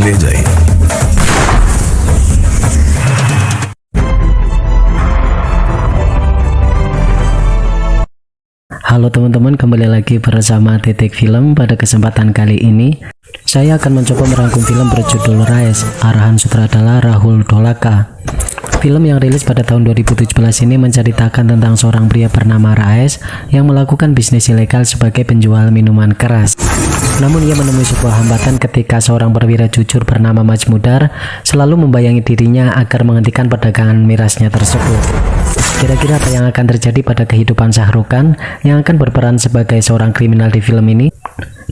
ले जाइए। Halo teman-teman, kembali lagi bersama Titik Film. Pada kesempatan kali ini saya akan mencoba merangkum film berjudul Rise, arahan sutradara Rahul Dholaka. Film yang rilis pada tahun 2017 ini menceritakan tentang seorang pria bernama Rais yang melakukan bisnis ilegal sebagai penjual minuman keras. Namun ia menemui sebuah hambatan ketika seorang perwira jujur bernama Majmudar selalu membayangi dirinya agar menghentikan perdagangan mirasnya tersebut. Kira-kira apa yang akan terjadi pada kehidupan Shah Rukh Khan yang akan berperan sebagai seorang kriminal di film ini?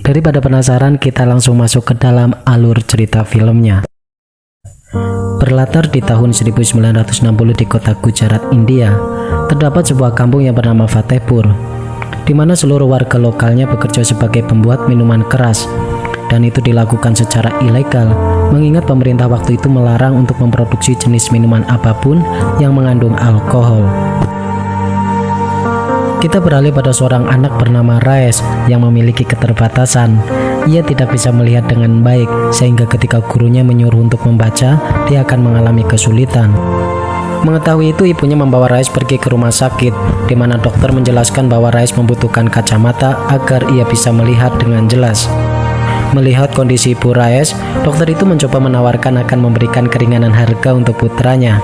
Daripada penasaran, kita langsung masuk ke dalam alur cerita filmnya. Berlatar di tahun 1960 di kota Gujarat, India, terdapat sebuah kampung yang bernama Fatehpur, di mana seluruh warga lokalnya bekerja sebagai pembuat minuman keras, dan itu dilakukan secara ilegal, mengingat pemerintah waktu itu melarang untuk memproduksi jenis minuman apapun yang mengandung alkohol. Kita beralih pada seorang anak bernama Rais yang memiliki keterbatasan. Ia tidak bisa melihat dengan baik, sehingga ketika gurunya menyuruh untuk membaca, dia akan mengalami kesulitan. Mengetahui itu, ibunya membawa Rais pergi ke rumah sakit, di mana dokter menjelaskan bahwa Rais membutuhkan kacamata agar ia bisa melihat dengan jelas. Melihat kondisi ibu Rais, dokter itu mencoba menawarkan akan memberikan keringanan harga untuk putranya.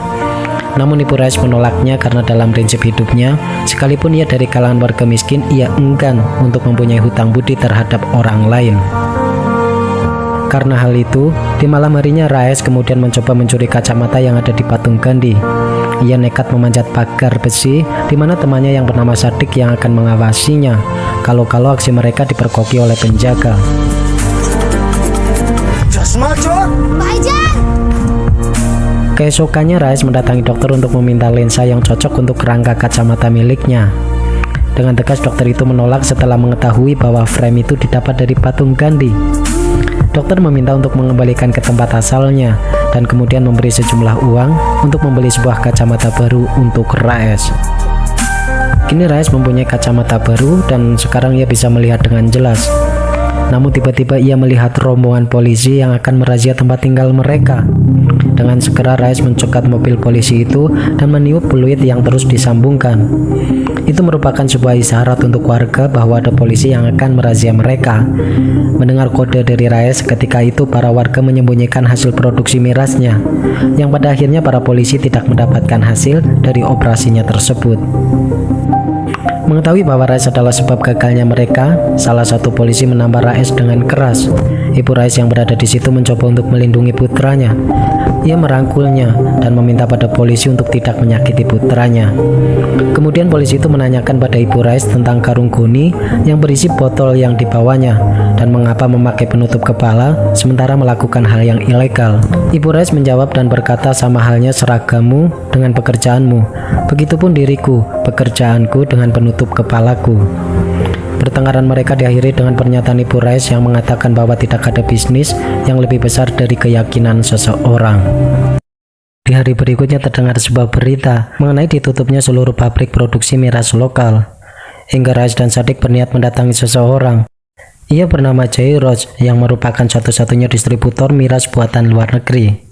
Namun ibu Rais menolaknya karena dalam prinsip hidupnya, sekalipun ia dari kalangan warga miskin, ia enggan untuk mempunyai hutang budi terhadap orang lain. Karena hal itu, di malam harinya Rais kemudian mencoba mencuri kacamata yang ada di patung Gandhi. Ia nekat memanjat pagar besi, di mana temannya yang bernama Sadik yang akan mengawasinya kalau-kalau aksi mereka diperkoki oleh penjaga. Keesokannya Rais mendatangi dokter untuk meminta lensa yang cocok untuk rangka kacamata miliknya. Dengan tegas dokter itu menolak setelah mengetahui bahwa frame itu didapat dari patung Gandhi. Dokter meminta untuk mengembalikan ke tempat asalnya dan kemudian memberi sejumlah uang untuk membeli sebuah kacamata baru untuk Rais. Kini Rais mempunyai kacamata baru dan sekarang ia bisa melihat dengan jelas. Namun tiba-tiba ia melihat rombongan polisi yang akan merazia tempat tinggal mereka. Dengan segera Rais mencegat mobil polisi itu dan meniup peluit yang terus disambungkan. Itu merupakan sebuah isyarat untuk warga bahwa ada polisi yang akan merazia mereka. Mendengar kode dari Rais, ketika itu para warga menyembunyikan hasil produksi mirasnya, yang pada akhirnya para polisi tidak mendapatkan hasil dari operasinya tersebut. Mengetahui bahwa Rais adalah sebab gagalnya mereka, salah satu polisi menampar Rais dengan keras. Ibu Rais yang berada di situ mencoba untuk melindungi putranya. Ia merangkulnya dan meminta pada polisi untuk tidak menyakiti putranya. Kemudian polisi itu menanyakan pada Ibu Rais tentang karung goni yang berisi botol yang dibawanya dan mengapa memakai penutup kepala sementara melakukan hal yang ilegal. Ibu Rais menjawab dan berkata, sama halnya seragamu dengan pekerjaanmu, begitupun diriku, pekerjaanku dengan penutup kepalaku. Pertengkaran mereka diakhiri dengan pernyataan Ibu Rais yang mengatakan bahwa tidak ada bisnis yang lebih besar dari keyakinan seseorang. Di hari berikutnya terdengar sebuah berita mengenai ditutupnya seluruh pabrik produksi miras lokal. Hingga Rais dan Sadik berniat mendatangi seseorang. Ia bernama Jairaj yang merupakan satu-satunya distributor miras buatan luar negeri.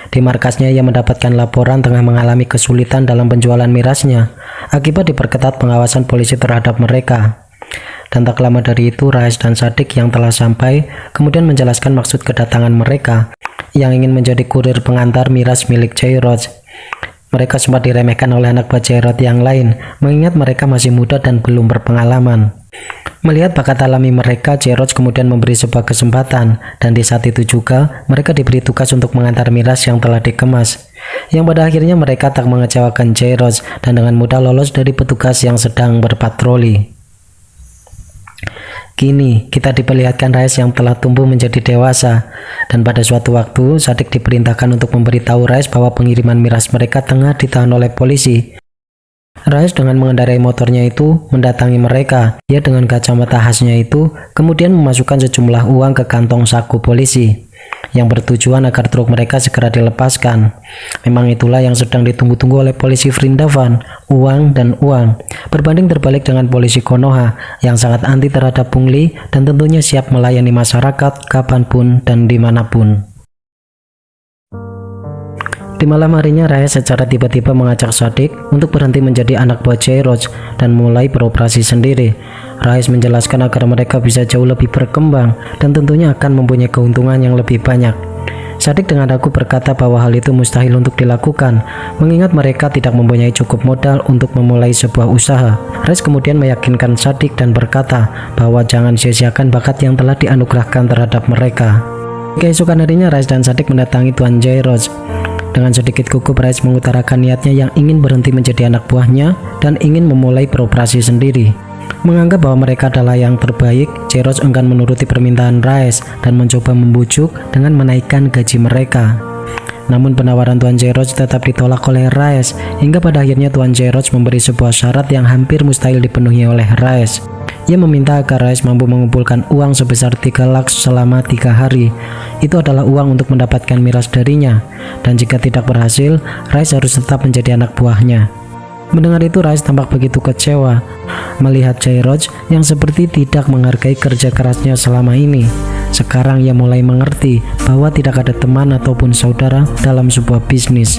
Di markasnya ia mendapatkan laporan tengah mengalami kesulitan dalam penjualan mirasnya akibat diperketat pengawasan polisi terhadap mereka. Dan tak lama dari itu Rais dan Sadik yang telah sampai kemudian menjelaskan maksud kedatangan mereka yang ingin menjadi kurir pengantar miras milik Jairaj. Mereka sempat diremehkan oleh anak buah Jairaj yang lain mengingat mereka masih muda dan belum berpengalaman. Melihat bakat alami mereka, Jairaj kemudian memberi sebuah kesempatan dan di saat itu juga mereka diberi tugas untuk mengantar miras yang telah dikemas. Yang pada akhirnya mereka tak mengecewakan Jairaj dan dengan mudah lolos dari petugas yang sedang berpatroli. Kini kita diperlihatkan Rais yang telah tumbuh menjadi dewasa, dan pada suatu waktu Sadik diperintahkan untuk memberitahu Rais bahwa pengiriman miras mereka tengah ditahan oleh polisi. Rais dengan mengendarai motornya itu mendatangi mereka. Ia dengan kacamata khasnya itu kemudian memasukkan sejumlah uang ke kantong saku polisi yang bertujuan agar truk mereka segera dilepaskan. Memang itulah yang sedang ditunggu-tunggu oleh polisi Vrindavan, uang dan uang. Berbanding terbalik dengan polisi Konoha yang sangat anti terhadap pungli dan tentunya siap melayani masyarakat kapanpun dan dimanapun. Di malam harinya, Rais secara tiba-tiba mengajak Sadik untuk berhenti menjadi anak buah Jairoj dan mulai beroperasi sendiri. Rais menjelaskan agar mereka bisa jauh lebih berkembang dan tentunya akan mempunyai keuntungan yang lebih banyak. Sadik dengan ragu berkata bahwa hal itu mustahil untuk dilakukan, mengingat mereka tidak mempunyai cukup modal untuk memulai sebuah usaha. Rais kemudian meyakinkan Sadik dan berkata bahwa jangan sia-siakan bakat yang telah dianugerahkan terhadap mereka. Keesokan harinya, Rais dan Sadik mendatangi Tuan Jairoj. Dengan sedikit gugup, Rais mengutarakan niatnya yang ingin berhenti menjadi anak buahnya dan ingin memulai beroperasi sendiri. Menganggap bahwa mereka adalah yang terbaik, Jairoj enggan menuruti permintaan Rais dan mencoba membujuk dengan menaikkan gaji mereka. Namun penawaran Tuan Jairoj tetap ditolak oleh Rais, hingga pada akhirnya Tuan Jairoj memberi sebuah syarat yang hampir mustahil dipenuhi oleh Rais. Ia meminta agar Rais mampu mengumpulkan uang sebesar 3 lakhs selama 3 hari. Itu adalah uang untuk mendapatkan miras darinya, dan jika tidak berhasil, Rais harus tetap menjadi anak buahnya. Mendengar itu, Rais tampak begitu kecewa melihat Jairoj yang seperti tidak menghargai kerja kerasnya selama ini. Sekarang ia mulai mengerti bahwa tidak ada teman ataupun saudara dalam sebuah bisnis.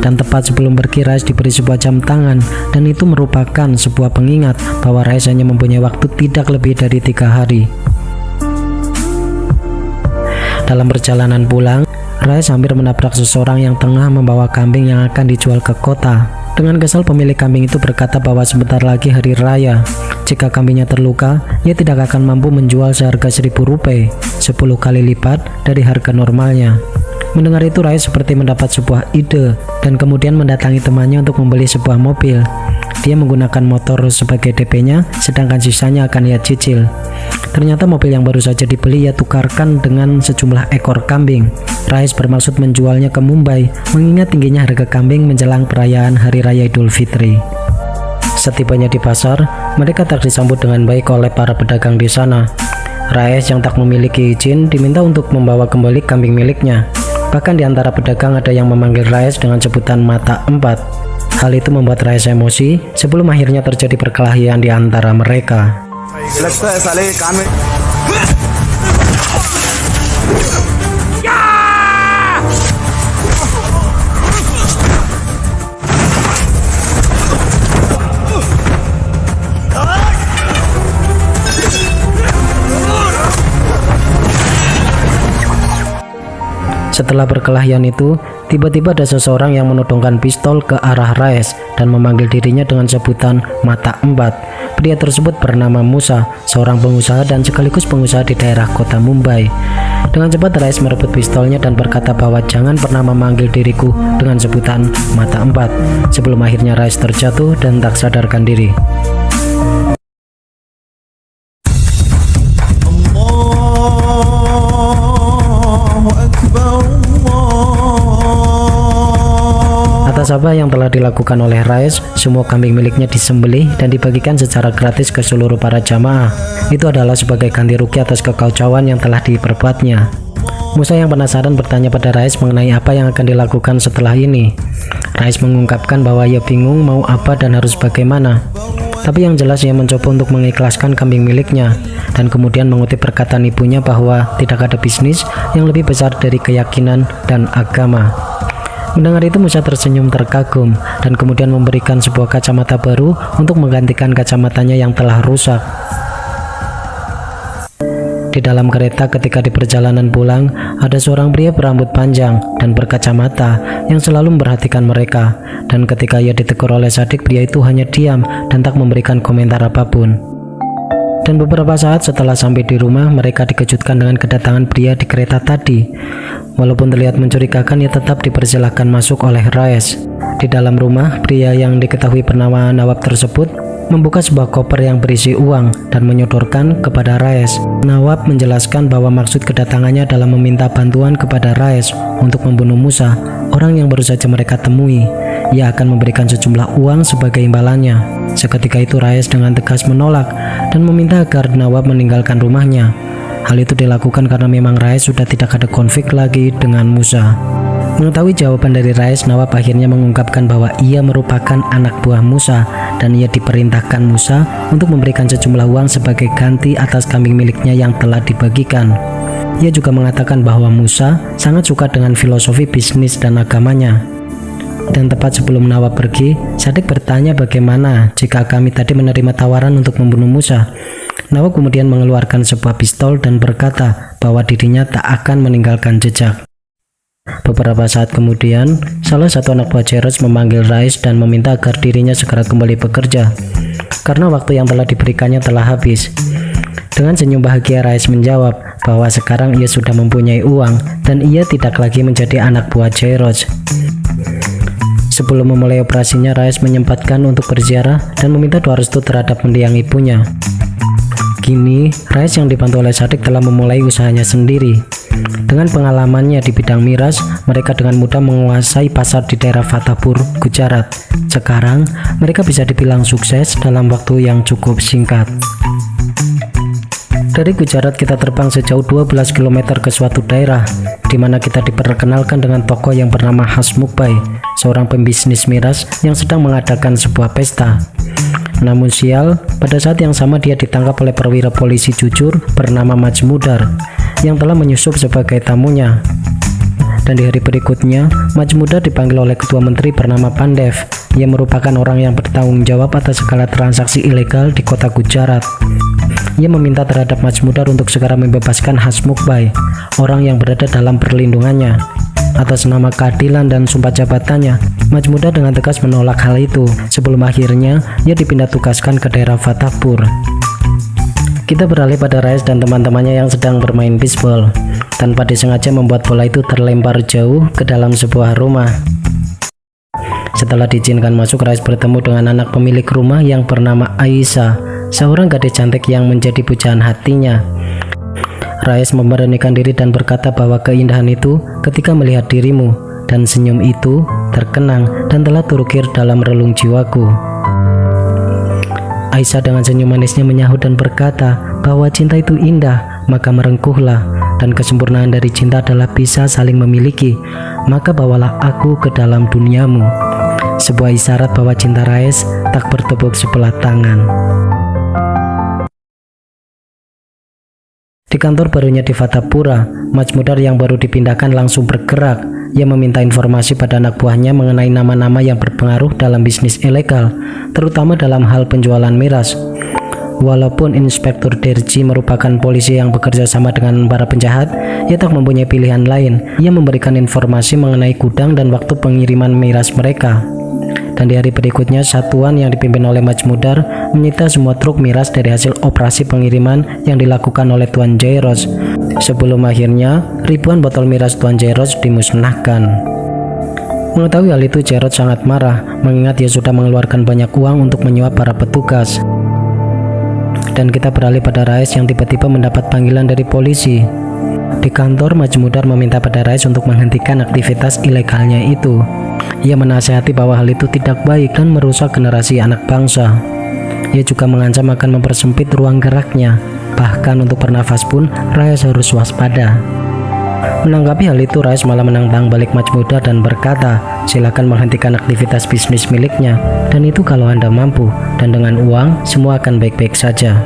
Dan tepat sebelum pergi, Rais diberi sebuah jam tangan, dan itu merupakan sebuah pengingat bahwa Rais hanya mempunyai waktu tidak lebih dari 3 hari. Dalam perjalanan pulang, Rais hampir menabrak seseorang yang tengah membawa kambing yang akan dijual ke kota. Dengan kesal, pemilik kambing itu berkata bahwa sebentar lagi hari raya. Jika kambingnya terluka, ia tidak akan mampu menjual seharga 1.000 rupiah, 10 kali lipat dari harga normalnya. Mendengar itu, Rais seperti mendapat sebuah ide dan kemudian mendatangi temannya untuk membeli sebuah mobil. Dia menggunakan motor sebagai DP-nya, sedangkan sisanya akan ia cicil. Ternyata mobil yang baru saja dibeli ia tukarkan dengan sejumlah ekor kambing. Rais bermaksud menjualnya ke Mumbai, mengingat tingginya harga kambing menjelang perayaan Hari Raya Idul Fitri. Setibanya di pasar, mereka tak disambut dengan baik oleh para pedagang di sana. Rais yang tak memiliki izin diminta untuk membawa kembali kambing miliknya. Bahkan di antara pedagang ada yang memanggil Rais dengan sebutan mata empat. Hal itu membuat Rais emosi sebelum akhirnya terjadi perkelahian di antara mereka. Setelah perkelahian itu, tiba-tiba ada seseorang yang menodongkan pistol ke arah Rais dan memanggil dirinya dengan sebutan mata empat. Pria tersebut bernama Musa, seorang pengusaha dan sekaligus pengusaha di daerah kota Mumbai. Dengan cepat Rais merebut pistolnya dan berkata bahwa jangan pernah memanggil diriku dengan sebutan mata empat, sebelum akhirnya Rais terjatuh dan tak sadarkan diri. Atas apa yang telah dilakukan oleh Rais, semua kambing miliknya disembelih dan dibagikan secara gratis ke seluruh para jamaah. Itu adalah sebagai ganti rugi atas kekacauan yang telah diperbuatnya. Musa yang penasaran bertanya pada Rais mengenai apa yang akan dilakukan setelah ini. Rais mengungkapkan bahwa ia bingung mau apa dan harus bagaimana. Tapi yang jelas ia mencoba untuk mengikhlaskan kambing miliknya, dan kemudian mengutip perkataan ibunya bahwa tidak ada bisnis yang lebih besar dari keyakinan dan agama. Mendengar itu Musa tersenyum terkagum dan kemudian memberikan sebuah kacamata baru untuk menggantikan kacamatanya yang telah rusak. Di dalam kereta ketika di perjalanan pulang, ada seorang pria berambut panjang dan berkacamata yang selalu memperhatikan mereka, dan ketika ia ditegur oleh Sadik, pria itu hanya diam dan tak memberikan komentar apapun. Dan beberapa saat setelah sampai di rumah, mereka dikejutkan dengan kedatangan pria di kereta tadi. Walaupun terlihat mencurigakan, ia tetap dipersilahkan masuk oleh Rais. Di dalam rumah, pria yang diketahui bernama Nawab tersebut membuka sebuah koper yang berisi uang dan menyodorkan kepada Rais. Nawab menjelaskan bahwa maksud kedatangannya adalah meminta bantuan kepada Rais untuk membunuh Musa, orang yang baru saja mereka temui. Ia akan memberikan sejumlah uang sebagai imbalannya. Seketika itu Rais dengan tegas menolak dan meminta agar Nawab meninggalkan rumahnya. Hal itu dilakukan karena memang Rais sudah tidak ada konflik lagi dengan Musa. Mengetahui jawaban dari Rais, Nawab akhirnya mengungkapkan bahwa ia merupakan anak buah Musa dan ia diperintahkan Musa untuk memberikan sejumlah uang sebagai ganti atas kambing miliknya yang telah dibagikan. Ia juga mengatakan bahwa Musa sangat suka dengan filosofi bisnis dan agamanya. Dan tepat sebelum Nawab pergi, Sadik bertanya bagaimana jika kami tadi menerima tawaran untuk membunuh Musa. Nawab kemudian mengeluarkan sebuah pistol dan berkata bahwa dirinya tak akan meninggalkan jejak. Beberapa saat kemudian, salah satu anak buah Jairus memanggil Rais dan meminta agar dirinya segera kembali bekerja, karena waktu yang telah diberikannya telah habis. Dengan senyum bahagia, Rais menjawab bahwa sekarang ia sudah mempunyai uang dan ia tidak lagi menjadi anak buah Jairus. Sebelum memulai operasinya, Rais menyempatkan untuk berziarah dan meminta doa restu terhadap mendiang ibunya. Kini, Rais yang dibantu oleh Sadik telah memulai usahanya sendiri. Dengan pengalamannya di bidang miras, mereka dengan mudah menguasai pasar di daerah Fatehpur, Gujarat. Sekarang, mereka bisa dibilang sukses dalam waktu yang cukup singkat. Dari Gujarat kita terbang sejauh 12 km ke suatu daerah, di mana kita diperkenalkan dengan tokoh yang bernama Hasmukh Bhai, seorang pembisnis miras yang sedang mengadakan sebuah pesta. Namun sial, pada saat yang sama dia ditangkap oleh perwira polisi jujur bernama Majmudar, yang telah menyusup sebagai tamunya. Dan di hari berikutnya, Majmudar dipanggil oleh ketua menteri bernama Pandev. Ia merupakan orang yang bertanggung jawab atas segala transaksi ilegal di kota Gujarat. Ia meminta terhadap Majmudar untuk segera membebaskan Hasmukh Bhai, orang yang berada dalam perlindungannya. Atas nama keadilan dan sumpah jabatannya, Majmudar dengan tegas menolak hal itu, sebelum akhirnya ia dipindah tugaskan ke daerah Fatehpur. Kita beralih pada Rais dan teman-temannya yang sedang bermain bisbol. Tanpa disengaja membuat bola itu terlempar jauh ke dalam sebuah rumah. Setelah diizinkan masuk, Rais bertemu dengan anak pemilik rumah yang bernama Aisyah, seorang gadis cantik yang menjadi pujaan hatinya. Rais memberanikan diri dan berkata bahwa keindahan itu ketika melihat dirimu, dan senyum itu terkenang dan telah terukir dalam relung jiwaku. Aisyah dengan senyum manisnya menyahut dan berkata bahwa cinta itu indah, maka merengkuhlah, dan kesempurnaan dari cinta adalah bisa saling memiliki, maka bawalah aku ke dalam duniamu. Sebuah isyarat bahwa cinta Rais tak bertepuk sebelah tangan. Di kantor barunya di Fatehpura, Majmudar yang baru dipindahkan langsung bergerak. Ia meminta informasi pada anak buahnya mengenai nama-nama yang berpengaruh dalam bisnis ilegal, terutama dalam hal penjualan miras. Walaupun Inspektur Derji merupakan polisi yang bekerja sama dengan para penjahat, ia tak mempunyai pilihan lain. Ia memberikan informasi mengenai gudang dan waktu pengiriman miras mereka. Dan di hari berikutnya, satuan yang dipimpin oleh Majmudar menyita semua truk miras dari hasil operasi pengiriman yang dilakukan oleh Tuan Jairus. Sebelum akhirnya, ribuan botol miras Tuan Jairus dimusnahkan. Mengetahui hal itu, Jairus sangat marah, mengingat ia sudah mengeluarkan banyak uang untuk menyuap para petugas. Dan kita beralih pada Rais yang tiba-tiba mendapat panggilan dari polisi. Di kantor, Majmudar meminta pada Rais untuk menghentikan aktivitas ilegalnya itu. Ia menasihati bahwa hal itu tidak baik dan merusak generasi anak bangsa. Ia juga mengancam akan mempersempit ruang geraknya. Bahkan untuk bernafas pun, Rais harus waspada. Menanggapi hal itu, Rais malah menantang balik Majmudar dan berkata, silakan menghentikan aktivitas bisnis miliknya, dan itu kalau Anda mampu, dan dengan uang, semua akan baik-baik saja.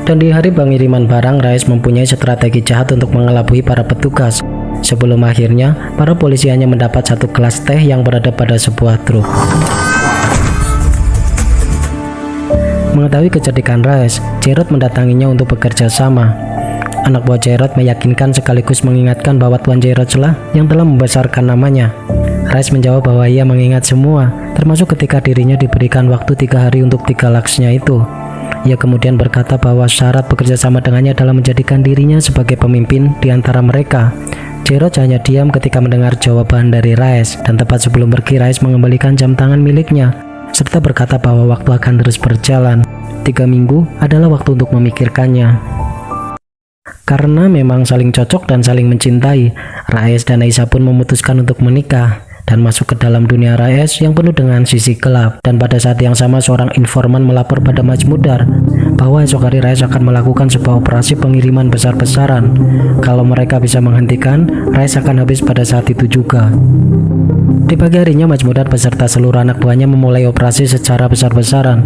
Dan di hari pengiriman barang, Rais mempunyai strategi jahat untuk mengelabui para petugas. Sebelum akhirnya, para polisi hanya mendapat satu gelas teh yang berada pada sebuah truk. Mengetahui kecerdikan Rais, Jairus mendatanginya untuk bekerja sama. Anak buah Jairus meyakinkan sekaligus mengingatkan bahwa Tuan Jairus lah yang telah membesarkan namanya. Rais menjawab bahwa ia mengingat semua, termasuk ketika dirinya diberikan waktu 3 hari untuk 3 laksnya itu. Ia kemudian berkata bahwa syarat bekerja sama dengannya adalah menjadikan dirinya sebagai pemimpin di antara mereka. Jairus hanya diam ketika mendengar jawaban dari Rais, dan tepat sebelum pergi, Rais mengembalikan jam tangan miliknya, serta berkata bahwa waktu akan terus berjalan. 3 minggu adalah waktu untuk memikirkannya. Karena memang saling cocok dan saling mencintai, Rais dan Aisyah pun memutuskan untuk menikah dan masuk ke dalam dunia Rais yang penuh dengan sisi gelap. Dan pada saat yang sama, seorang informan melapor pada Majmudar bahwa esok hari Rais akan melakukan sebuah operasi pengiriman besar-besaran. Kalau mereka bisa menghentikan, Rais akan habis pada saat itu juga. Di Di pagi harinya, Majmudar beserta seluruh anak buahnya memulai operasi secara besar-besaran.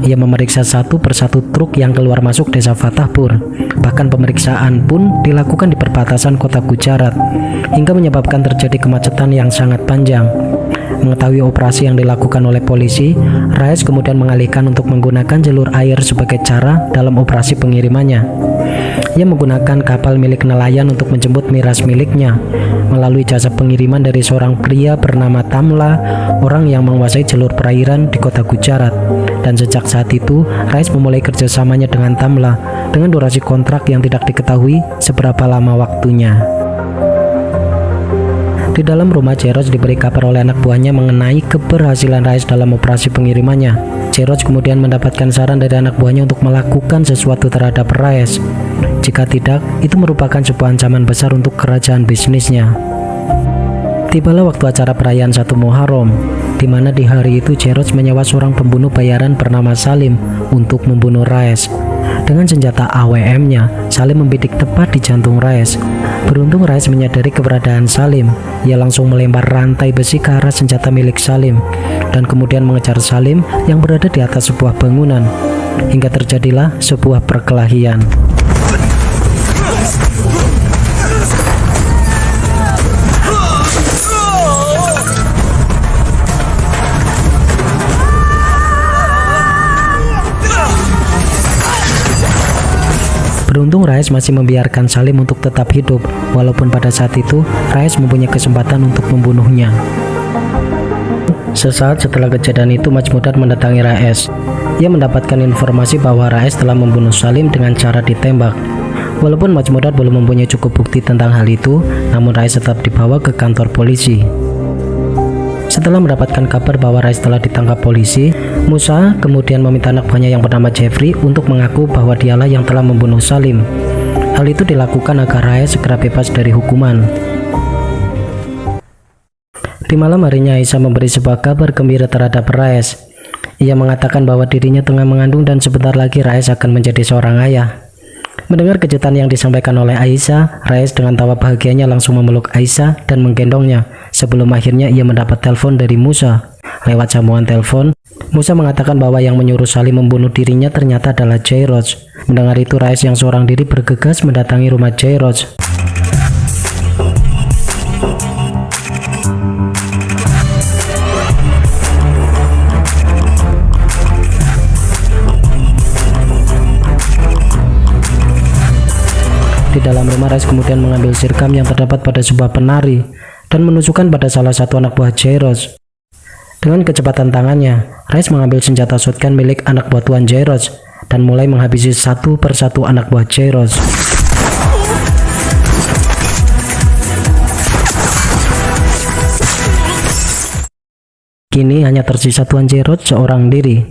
Ia memeriksa satu persatu truk yang keluar masuk desa Fatahpur. Bahkan pemeriksaan pun dilakukan di perbatasan kota Gujarat, hingga menyebabkan terjadi kemacetan yang sangat panjang. Mengetahui operasi yang dilakukan oleh polisi, Raes kemudian mengalihkan untuk menggunakan jalur air sebagai cara dalam operasi pengirimannya. Ia menggunakan kapal milik nelayan untuk menjemput miras miliknya melalui jasa pengiriman dari seorang pria bernama Tamla, orang yang menguasai jalur perairan di kota Gujarat. Dan sejak saat itu, Raes memulai kerjasamanya dengan Tamla dengan durasi kontrak yang tidak diketahui seberapa lama waktunya. Di dalam rumah, Jairus diberi kabar oleh anak buahnya mengenai keberhasilan Raes dalam operasi pengirimannya. Jairus kemudian mendapatkan saran dari anak buahnya untuk melakukan sesuatu terhadap Raes. Jika tidak, itu merupakan sebuah ancaman besar untuk kerajaan bisnisnya. Tibalah waktu acara perayaan 1 Muharram, di mana di hari itu Jairus menyewa seorang pembunuh bayaran bernama Salim untuk membunuh Raes. Dengan senjata AWM-nya, Salim membidik tepat di jantung Raes. Beruntung Raes menyadari keberadaan Salim. Ia langsung melempar rantai besi ke arah senjata milik Salim dan kemudian mengejar Salim yang berada di atas sebuah bangunan, hingga terjadilah sebuah perkelahian. Beruntung Raes masih membiarkan Salim untuk tetap hidup, walaupun pada saat itu Raes mempunyai kesempatan untuk membunuhnya. Sesaat setelah kejadian itu, Majmudar mendatangi Raes. Ia mendapatkan informasi bahwa Raes telah membunuh Salim dengan cara ditembak. Walaupun Majmudar belum mempunyai cukup bukti tentang hal itu, namun Raes tetap dibawa ke kantor polisi. Setelah mendapatkan kabar bahwa Raes telah ditangkap polisi, Musa kemudian meminta anak buahnya yang bernama Jeffrey untuk mengaku bahwa dialah yang telah membunuh Salim. Hal itu dilakukan agar Raes segera bebas dari hukuman. Di malam harinya, Aisyah memberi sebuah kabar gembira terhadap Raes. Ia mengatakan bahwa dirinya tengah mengandung dan sebentar lagi Raes akan menjadi seorang ayah. Mendengar kejutan yang disampaikan oleh Aisyah, Raes dengan tawa bahagianya langsung memeluk Aisyah dan menggendongnya. Sebelum akhirnya ia mendapat telepon dari Musa. Lewat sambungan telepon, Musa mengatakan bahwa yang menyuruh Salim membunuh dirinya ternyata adalah Jairus. Mendengar itu, Raes yang seorang diri bergegas mendatangi rumah Jairus. Di dalam rumah, Raes kemudian mengambil sirkam yang terdapat pada sebuah penari dan menusukkan pada salah satu anak buah Jairus. Dengan kecepatan tangannya, Raes mengambil senjata shotgun milik anak buah Tuan Jairus dan mulai menghabisi satu persatu anak buah Jairus. Kini hanya tersisa Tuan Jairus seorang diri.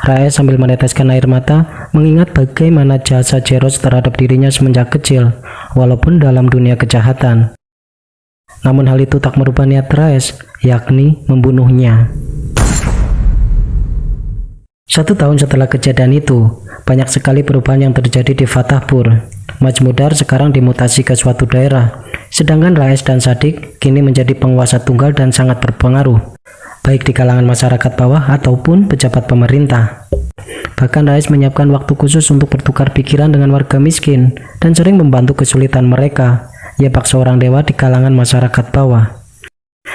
Raes sambil meneteskan air mata mengingat bagaimana jasa Jairus terhadap dirinya semenjak kecil, walaupun dalam dunia kejahatan. Namun hal itu tak merubah niat Raes, yakni membunuhnya. 1 tahun setelah kejadian itu, banyak sekali perubahan yang terjadi di Fatahpur. Majmudar sekarang dimutasi ke suatu daerah, sedangkan Raes dan Sadik kini menjadi penguasa tunggal dan sangat berpengaruh, baik di kalangan masyarakat bawah ataupun pejabat pemerintah. Bahkan Raes menyiapkan waktu khusus untuk bertukar pikiran dengan warga miskin dan sering membantu kesulitan mereka. Ia bak seorang dewa di kalangan masyarakat bawah.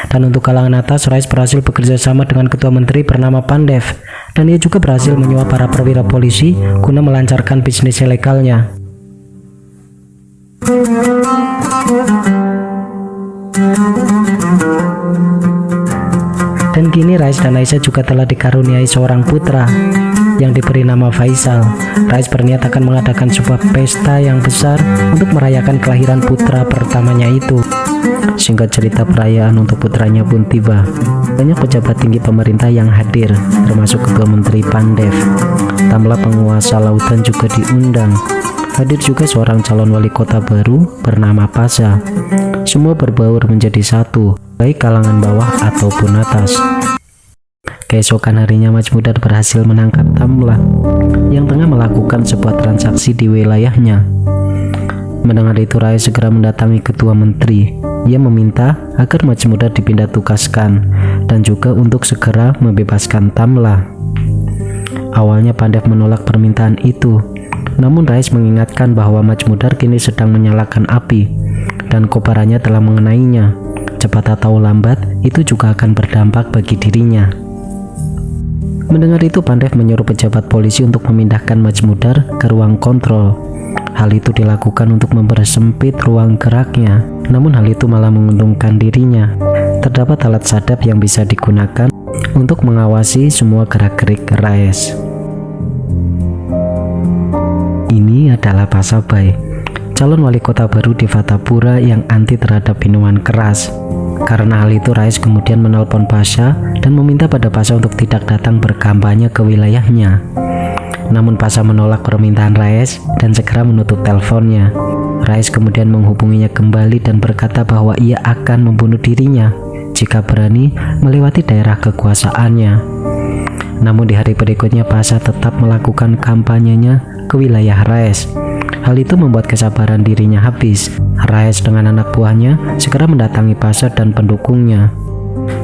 Dan untuk kalangan atas, Raes berhasil bekerja sama dengan ketua menteri bernama Pandev, dan ia juga berhasil menyuap para perwira polisi guna melancarkan bisnis ilegalnya. Dan kini Raes dan Aisyah juga telah dikaruniai seorang putra yang diberi nama Faisal. Raes berniat akan mengadakan sebuah pesta yang besar untuk merayakan kelahiran putra pertamanya itu. Singkat cerita, perayaan untuk putranya pun tiba. Banyak pejabat tinggi pemerintah yang hadir, termasuk ketua menteri Pandev. Tamla penguasa lautan juga diundang. Hadir juga seorang calon wali kota baru bernama Pasha. Semua berbaur menjadi satu, baik kalangan bawah ataupun atas. Keesokan harinya, Majmudar berhasil menangkap Tamla yang tengah melakukan sebuah transaksi di wilayahnya. Mendengar itu, Raes segera mendatangi ketua menteri. Ia meminta agar Majmudar dipindah tugaskan dan juga untuk segera membebaskan Tamla. Awalnya Pandev menolak permintaan itu, namun Rais mengingatkan bahwa Majmudar kini sedang menyalakan api dan kobarannya telah mengenainya. Cepat atau lambat, itu juga akan berdampak bagi dirinya. Mendengar itu, Pandev menyuruh pejabat polisi untuk memindahkan Majmudar ke ruang kontrol. Hal itu dilakukan untuk mempersempit ruang geraknya, namun hal itu malah menguntungkan dirinya. Terdapat alat sadap yang bisa digunakan untuk mengawasi semua gerak-gerik Rais. Ini adalah Pasabai, calon wali kota baru di Fatapura yang anti terhadap minuman keras. Karena hal itu, Rais kemudian menelpon Pasha dan meminta pada Pasha untuk tidak datang berkampanye ke wilayahnya. Namun Pasha menolak permintaan Rais dan segera menutup teleponnya. Rais kemudian menghubunginya kembali dan berkata bahwa ia akan membunuh dirinya jika berani melewati daerah kekuasaannya. Namun di hari berikutnya Pasha tetap melakukan kampanyenya ke wilayah Rais. Hal itu membuat kesabaran dirinya habis. Rais dengan anak buahnya segera mendatangi Pasha dan pendukungnya.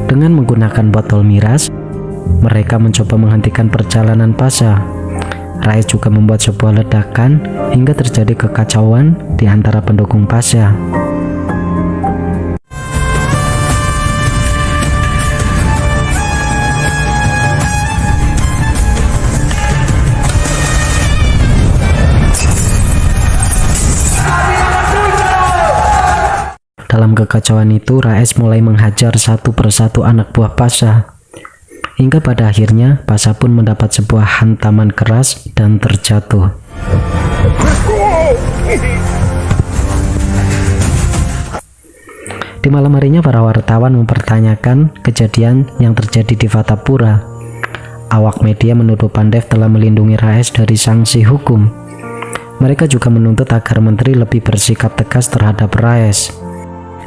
Dengan menggunakan botol miras, mereka mencoba menghentikan perjalanan Pasha. Rais juga membuat sebuah ledakan hingga terjadi kekacauan di antara pendukung Pasha. Dalam kekacauan itu, Rais mulai menghajar satu persatu anak buah Pasha. Hingga pada akhirnya Pasha pun mendapat sebuah hantaman keras dan terjatuh. Di malam harinya para wartawan mempertanyakan kejadian yang terjadi di Fatapura. Awak media menuduh Pandev telah melindungi Rais dari sanksi hukum. Mereka juga menuntut agar menteri lebih bersikap tegas terhadap Rais.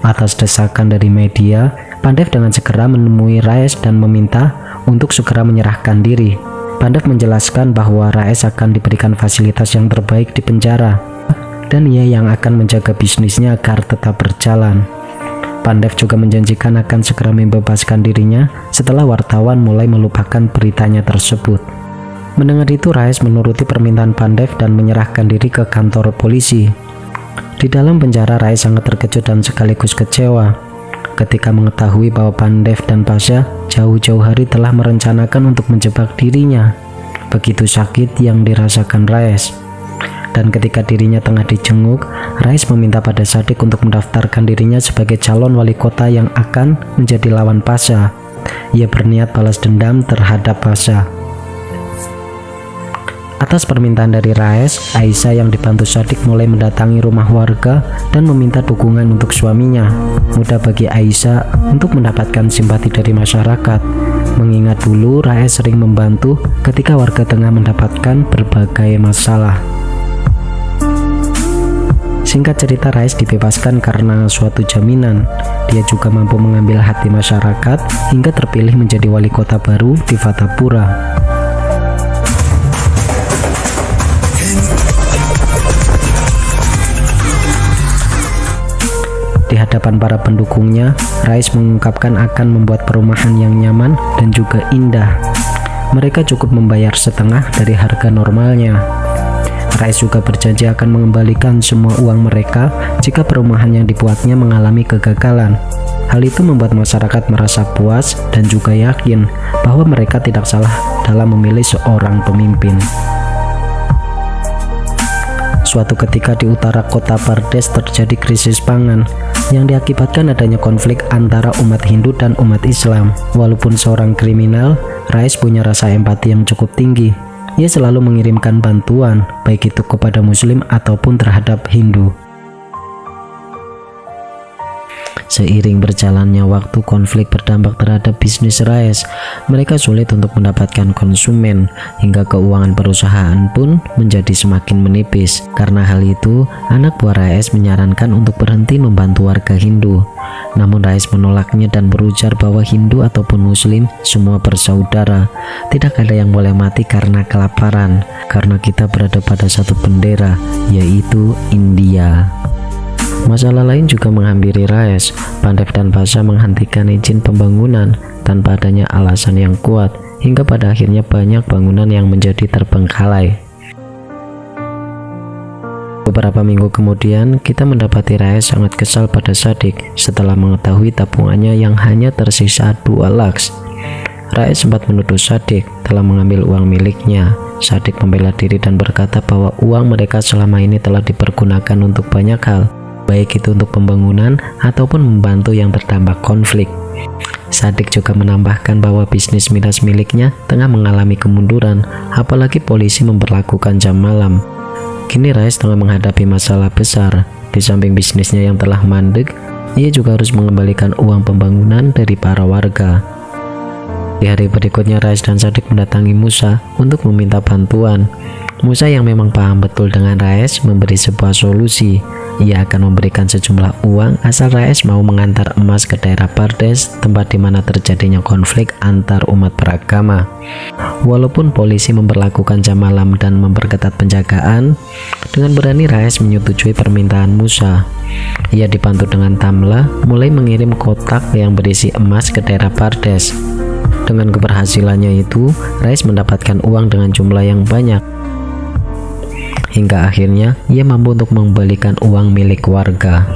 Atas desakan dari media, Pandev dengan segera menemui Rais dan meminta untuk segera menyerahkan diri. Pandev menjelaskan bahwa Rais akan diberikan fasilitas yang terbaik di penjara dan ia yang akan menjaga bisnisnya agar tetap berjalan. Pandev juga menjanjikan akan segera membebaskan dirinya setelah wartawan mulai melupakan beritanya tersebut. Mendengar itu, Rais menuruti permintaan Pandev dan menyerahkan diri ke kantor polisi. Di dalam penjara, Rais sangat terkejut dan sekaligus kecewa ketika mengetahui bahwa Pandev dan Pasha jauh-jauh hari telah merencanakan untuk menjebak dirinya. Begitu sakit yang dirasakan Rais. Dan ketika dirinya tengah dijenguk, Rais meminta pada Sadik untuk mendaftarkan dirinya sebagai calon wali kota yang akan menjadi lawan Pasha. Ia berniat balas dendam terhadap Pasha. Atas permintaan dari Rais, Aisyah yang dibantu Sadik mulai mendatangi rumah warga dan meminta dukungan untuk suaminya. Mudah bagi Aisyah untuk mendapatkan simpati dari masyarakat, mengingat dulu Rais sering membantu ketika warga tengah mendapatkan berbagai masalah. Singkat cerita, Rais dibebaskan karena suatu jaminan. Dia juga mampu mengambil hati masyarakat hingga terpilih menjadi wali kota baru di Fatapura. Di hadapan para pendukungnya, Rais mengungkapkan akan membuat perumahan yang nyaman dan juga indah. Mereka cukup membayar setengah dari harga normalnya. Rais juga berjanji akan mengembalikan semua uang mereka jika perumahan yang dibuatnya mengalami kegagalan. Hal itu membuat masyarakat merasa puas dan juga yakin bahwa mereka tidak salah dalam memilih seorang pemimpin. Suatu ketika di utara kota Pardes terjadi krisis pangan yang diakibatkan adanya konflik antara umat Hindu dan umat Islam. Walaupun seorang kriminal, Rais punya rasa empati yang cukup tinggi. Ia selalu mengirimkan bantuan, baik itu kepada Muslim ataupun terhadap Hindu. Seiring berjalannya waktu, konflik berdampak terhadap bisnis Rais. Mereka sulit untuk mendapatkan konsumen, hingga keuangan perusahaan pun menjadi semakin menipis. Karena hal itu, anak buah Rais menyarankan untuk berhenti membantu warga Hindu. Namun Rais menolaknya dan berujar bahwa Hindu ataupun Muslim semua bersaudara. Tidak ada yang boleh mati karena kelaparan, karena kita berada pada satu bendera, yaitu India. Masalah lain juga menghampiri Raes. Pandev dan Pasha menghentikan izin pembangunan tanpa adanya alasan yang kuat, hingga pada akhirnya banyak bangunan yang menjadi terbengkalai. Beberapa minggu kemudian, kita mendapati Raes sangat kesal pada Sadik setelah mengetahui tabungannya yang hanya tersisa 2 lakhs. Raes sempat menuduh Sadik telah mengambil uang miliknya. Sadik membela diri dan berkata bahwa uang mereka selama ini telah dipergunakan untuk banyak hal, baik itu untuk pembangunan ataupun membantu yang terdampak konflik. Sadik juga menambahkan bahwa bisnis miras miliknya tengah mengalami kemunduran, apalagi polisi memberlakukan jam malam. Kini Raes tengah menghadapi masalah besar. Di samping bisnisnya yang telah mandek, ia juga harus mengembalikan uang pembangunan dari para warga. Di hari berikutnya, Raes dan Sadik mendatangi Musa untuk meminta bantuan. Musa yang memang paham betul dengan Raes memberi sebuah solusi. Ia akan memberikan sejumlah uang asal Raes mau mengantar emas ke daerah Pardes, tempat di mana terjadinya konflik antar umat beragama. Walaupun polisi memberlakukan jam malam dan memperketat penjagaan, dengan berani Raes menyetujui permintaan Musa. Ia dibantu dengan Tamla mulai mengirim kotak yang berisi emas ke daerah Pardes. Dengan keberhasilannya itu, Raes mendapatkan uang dengan jumlah yang banyak. Hingga akhirnya ia mampu untuk mengembalikan uang milik warga.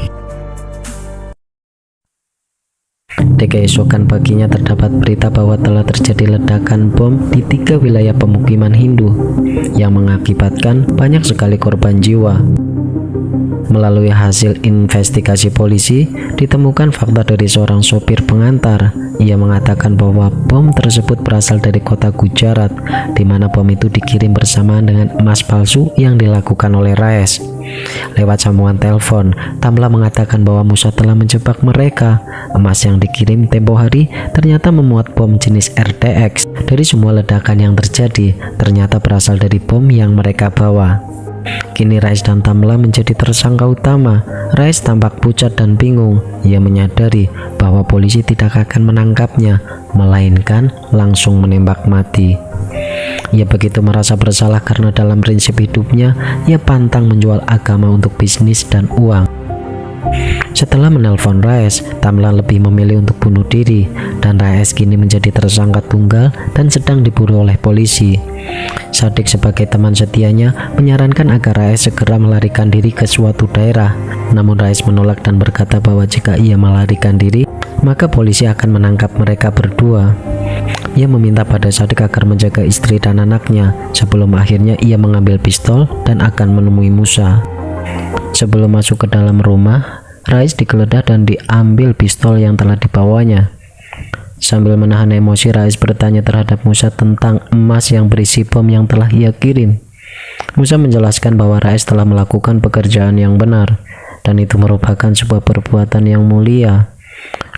Di keesokan paginya terdapat berita bahwa telah terjadi ledakan bom di 3 wilayah pemukiman Hindu yang mengakibatkan banyak sekali korban jiwa. Melalui hasil investigasi polisi, ditemukan fakta dari seorang sopir pengantar. Ia mengatakan bahwa bom tersebut berasal dari kota Gujarat, di mana bom itu dikirim bersamaan dengan emas palsu yang dilakukan oleh Raes. Lewat sambungan telepon, Tamla mengatakan bahwa Musa telah menjebak mereka. Emas yang dikirim tempo hari ternyata memuat bom jenis RTX. Dari semua ledakan yang terjadi, ternyata berasal dari bom yang mereka bawa. Kini Raes dan Tamla menjadi tersangka utama. Raes tampak pucat dan bingung. Ia menyadari bahwa polisi tidak akan menangkapnya, melainkan langsung menembak mati. Ia begitu merasa bersalah karena dalam prinsip hidupnya, ia pantang menjual agama untuk bisnis dan uang. Setelah menelpon Raes, Tamla lebih memilih untuk bunuh diri, dan Raes kini menjadi tersangka tunggal dan sedang diburu oleh polisi. Sadik sebagai teman setianya menyarankan agar Raes segera melarikan diri ke suatu daerah. Namun Raes menolak dan berkata bahwa jika ia melarikan diri, maka polisi akan menangkap mereka berdua. Ia meminta pada Sadik agar menjaga istri dan anaknya. Sebelum akhirnya ia mengambil pistol dan akan menemui Musa. Sebelum masuk ke dalam rumah, Raes digeledah dan diambil pistol yang telah dibawanya. Sambil menahan emosi, Raes bertanya terhadap Musa tentang emas yang berisi bom yang telah ia kirim. Musa menjelaskan bahwa Raes telah melakukan pekerjaan yang benar, dan itu merupakan sebuah perbuatan yang mulia.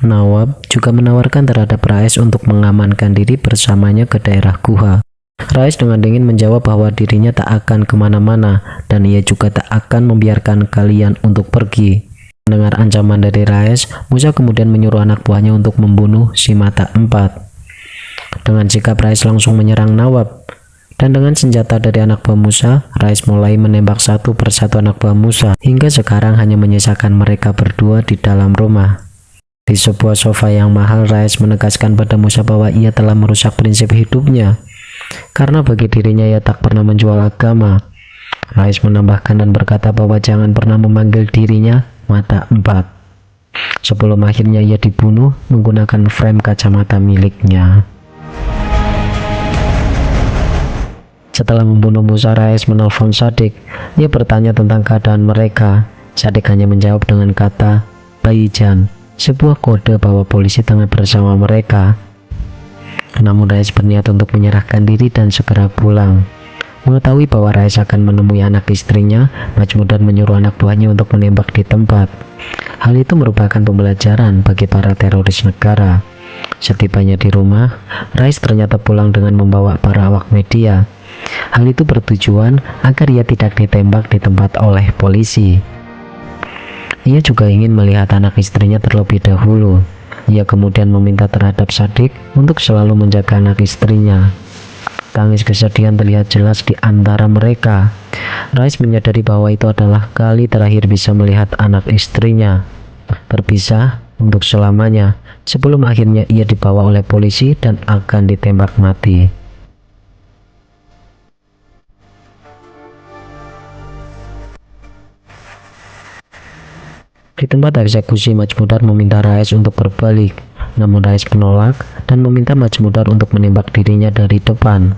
Nawab juga menawarkan terhadap Raes untuk mengamankan diri bersamanya ke daerah Guha. Raes dengan dingin menjawab bahwa dirinya tak akan kemana-mana, dan ia juga tak akan membiarkan kalian untuk pergi. Mendengar ancaman dari Raes, Musa kemudian menyuruh anak buahnya untuk membunuh si mata 4. Dengan sikap, Raes langsung menyerang Nawab. Dan dengan senjata dari anak buah Musa, Raes mulai menembak satu persatu anak buah Musa, hingga sekarang hanya menyisakan mereka berdua di dalam rumah. Di sebuah sofa yang mahal, Raes menegaskan pada Musa bahwa ia telah merusak prinsip hidupnya, karena bagi dirinya ia tak pernah menjual agama. Raes menambahkan dan berkata bahwa jangan pernah memanggil dirinya mata 4. Sebelum akhirnya ia dibunuh menggunakan frame kacamata miliknya. Setelah membunuh Musa, Raes menelpon Sadik. Ia bertanya tentang keadaan mereka. Sadik hanya menjawab dengan kata Baijan, sebuah kode bahwa polisi tengah bersama mereka. Namun Raes berniat untuk menyerahkan diri dan segera pulang. Mengetahui bahwa Raes akan menemui anak istrinya, Majmudan menyuruh anak buahnya untuk menembak di tempat. Hal itu merupakan pembelajaran bagi para teroris negara. Setibanya di rumah, Raes ternyata pulang dengan membawa para awak media. Hal itu bertujuan agar ia tidak ditembak di tempat oleh polisi. Ia juga ingin melihat anak istrinya terlebih dahulu. Ia kemudian meminta terhadap Sadik untuk selalu menjaga anak istrinya. Tangis kesedihan terlihat jelas di antara mereka. Rais menyadari bahwa itu adalah kali terakhir bisa melihat anak istrinya berpisah untuk selamanya, sebelum akhirnya ia dibawa oleh polisi dan akan ditembak mati. Di tempat eksekusi, Majmudar meminta Rais untuk berbalik, namun Rais menolak dan meminta Majmudar untuk menembak dirinya dari depan.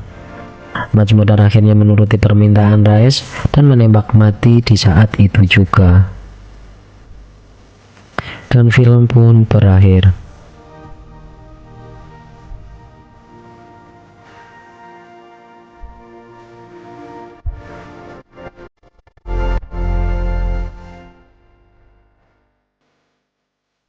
Majmudar akhirnya menuruti permintaan Rais dan menembak mati di saat itu juga. Dan film pun berakhir.